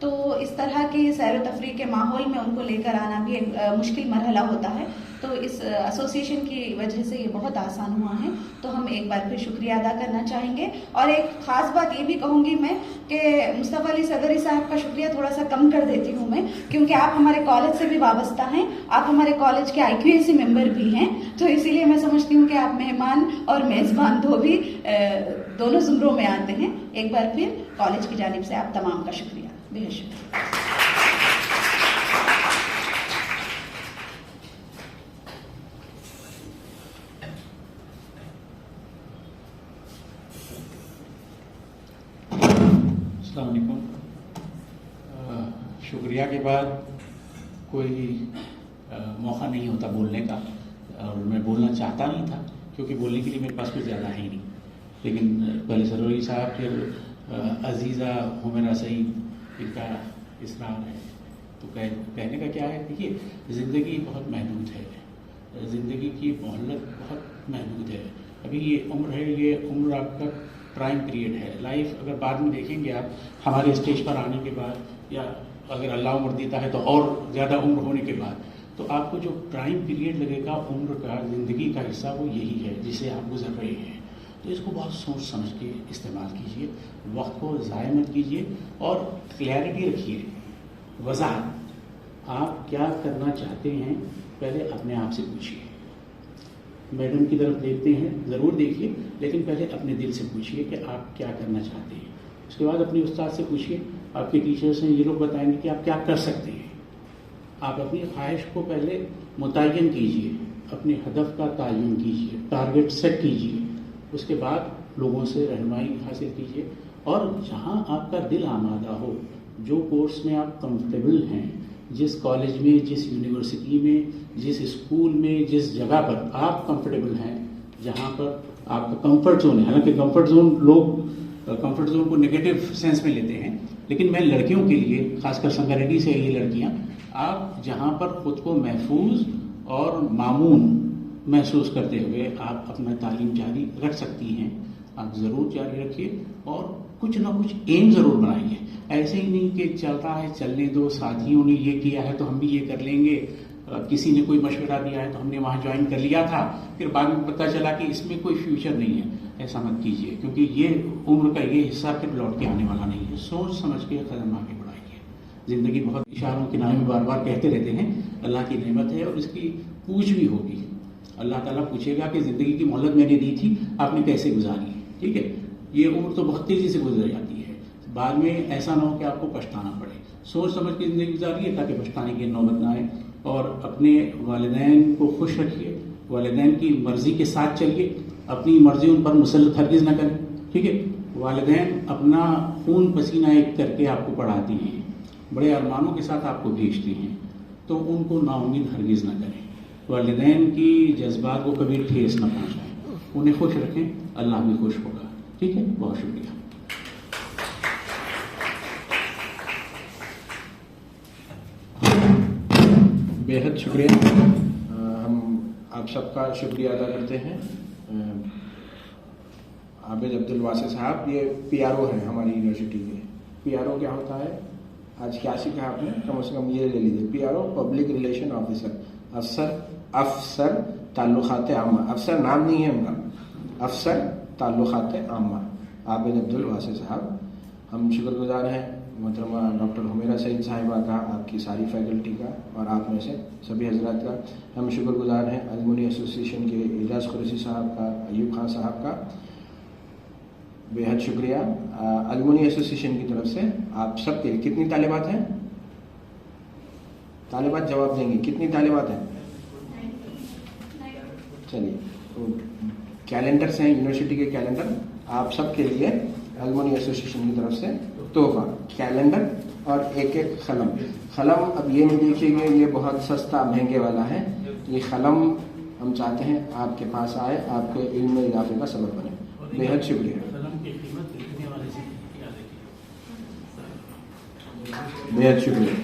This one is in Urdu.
تو اس طرح کے سیر و تفریح کے ماحول میں ان کو لے کر آنا بھی ایک مشکل مرحلہ ہوتا ہے. تو اس ایسوسیشن کی وجہ سے یہ بہت آسان ہوا ہے. تو ہم ایک بار پھر شکریہ ادا کرنا چاہیں گے. اور ایک خاص بات یہ بھی کہوں گی میں کہ مصطفیٰ علی صدری صاحب کا شکریہ تھوڑا سا کم کر دیتی ہوں میں, کیونکہ آپ ہمارے کالج سے بھی وابستہ ہیں, آپ ہمارے کالج کے IQAC ممبر بھی ہیں. تو اسی لیے میں سمجھتی ہوں کہ آپ مہمان اور میزبان دونوں زمروں میں آتے ہیں. ایک بار پھر کالج کی جانب سے آپ تمام کا شکریہ, بہت شکریہ. السلام علیکم. شکریہ کے بعد کوئی موقع نہیں ہوتا بولنے کا, اور میں بولنا چاہتا نہیں تھا کیونکہ بولنے کے لیے میرے پاس کچھ زیادہ ہے ہی نہیں. لیکن پہلے سروری صاحب, پھر عزیزہ حمیرہ سعید, ان کا اصرار ہے. تو کہنے کا کیا ہے, دیکھیے زندگی بہت محدود ہے, زندگی کی مہلت بہت محدود ہے. ابھی یہ عمر ہے, یہ عمر آپ کا پرائم پیریڈ ہے. لائف اگر بعد میں دیکھیں گے آپ ہمارے اسٹیج پر آنے کے بعد, یا اگر اللہ عمر دیتا ہے تو اور زیادہ عمر ہونے کے بعد, تو آپ کو جو پرائم پیریڈ لگے گا عمر کا, زندگی کا حصہ, وہ یہی ہے جسے آپ گزر رہے ہیں. تو اس کو بہت سوچ سمجھ کے استعمال کیجئے, وقت کو ضائع مت کیجئے, اور کلیئرٹی رکھیے, وضاحت. آپ کیا کرنا چاہتے ہیں پہلے اپنے آپ سے پوچھیے. میڈم کی طرف دیکھتے ہیں, ضرور دیکھیے, لیکن پہلے اپنے دل سے پوچھیے کہ آپ کیا کرنا چاہتے ہیں. اس کے بعد اپنے استاد سے پوچھیے, آپ کے ٹیچرس ہیں, یہ لوگ بتائیں گے کہ آپ کیا کر سکتے ہیں. آپ اپنی خواہش کو پہلے متعین کیجئے, اپنے ہدف کا تعین کیجئے, ٹارگٹ سیٹ کیجئے. اس کے بعد لوگوں سے رہنمائی حاصل کیجئے, اور جہاں آپ کا دل آمادہ ہو, جو کورس میں آپ کمفرٹیبل ہیں, جس کالج میں, جس یونیورسٹی میں, جس اسکول میں, جس جگہ پر آپ کمفرٹیبل ہیں, جہاں پر آپ کا کمفرٹ زون ہے. حالانکہ کمفرٹ زون, لوگ کمفرٹ زون کو نگیٹو سینس میں لیتے ہیں, لیکن میں لڑکیوں کے لیے, خاص کر سنگریڈی سے یہ لڑکیاں, آپ جہاں پر خود کو محفوظ اور مامون محسوس کرتے ہوئے آپ اپنا تعلیم جاری رکھ سکتی ہیں, آپ ضرور جاری رکھیے, اور کچھ نہ کچھ ایم ضرور بنائیے. ایسے ہی نہیں کہ چل رہا ہے چلنے دو, ساتھیوں نے یہ کیا ہے تو ہم بھی یہ کر لیں گے, کسی نے کوئی مشورہ دیا ہے تو ہم نے وہاں جوائن کر لیا تھا, پھر بعد میں پتہ چلا کہ اس میں کوئی فیوچر نہیں ہے. ایسا مت کیجیے, کیونکہ یہ عمر کا یہ حصہ پھر لوٹ کے آنے والا نہیں ہے. سوچ سمجھ کے قدم آگے بڑھائیے. زندگی بہت اشاروں کے نام بار بار کہتے رہتے ہیں, اللہ کی نعمت ہے, اور اس کی پوچھ بھی ہوگی. اللہ تعالیٰ پوچھے گا کہ زندگی کی مہلت میں نے دی تھی, آپ نے کیسے گزاری. ٹھیک ہے, یہ عمر تو بہت تیزی سے گزر جاتی ہے, بعد میں ایسا نہ ہو کہ آپ کو پچھتانا پڑے. سوچ سمجھ کے زندگی گزاریے تاکہ پچھتانے کی نوبت نہ آئے, اور اپنے والدین کو خوش رکھیے, والدین کی مرضی کے ساتھ چلیے, اپنی مرضی ان پر مسلط ہرگز نہ کریں. ٹھیک ہے, والدین اپنا خون پسینہ ایک کر کے آپ کو پڑھاتی ہیں, بڑے ارمانوں کے ساتھ آپ کو بھیجتی ہیں, تو ان کو نا امید ہرگز نہ کریں. والدین کی جذبات کو کبھی ٹھیس نہ پہنچائیں, انہیں خوش رکھیں, اللہ بھی خوش ہوگا. ٹھیک ہے, بہت شکریہ. بےحد شکریہ. ہم آپ سب کا شکریہ ادا کرتے ہیں. عابد عبدالواسع صاحب یہ PRO ہیں ہماری یونیورسٹی کے. PRO کیا ہوتا ہے, آج کیا سیکھا آپ نے, کم از کم یہ لے لیجیے. PRO پبلک ریلیشن آفیسر, افسر تعلقات عامہ. افسر نام نہیں ہے ان کا, افسر تعلقات عامہ. عابد عبدالواسع صاحب, ہم شکر گزار ہیں محترمہ ڈاکٹر حمیرہ سعید صاحبہ کا, آپ کی ساری فیکلٹی کا, اور آپ میں سے سبھی حضرات کا. ہم شکر گزار ہیں المنی ایسوسیشن کے اعجاز قریشی صاحب کا, ایوب خان صاحب کا. بےحد شکریہ. المنی ایسوسیشن کی طرف سے آپ سب کے لیے کتنی طالبات ہیں؟ طالبات جواب دیں گی, کتنی طالبات ہیں؟ چلیے, کیلنڈرز ہیں یونیورسٹی کے کیلنڈر, آپ سب کے لیے المنی ایسوسیشن کی طرف سے تحفہ, کیلنڈر اور ایک قلم. اب یہ نہیں دیکھیے گا یہ بہت سستا مہنگے والا ہے, یہ قلم ہم چاہتے ہیں آپ کے پاس آئے, آپ کے علم میں اضافے کا سبب بنے. بےحد شکریہ. بےحد شکریہ.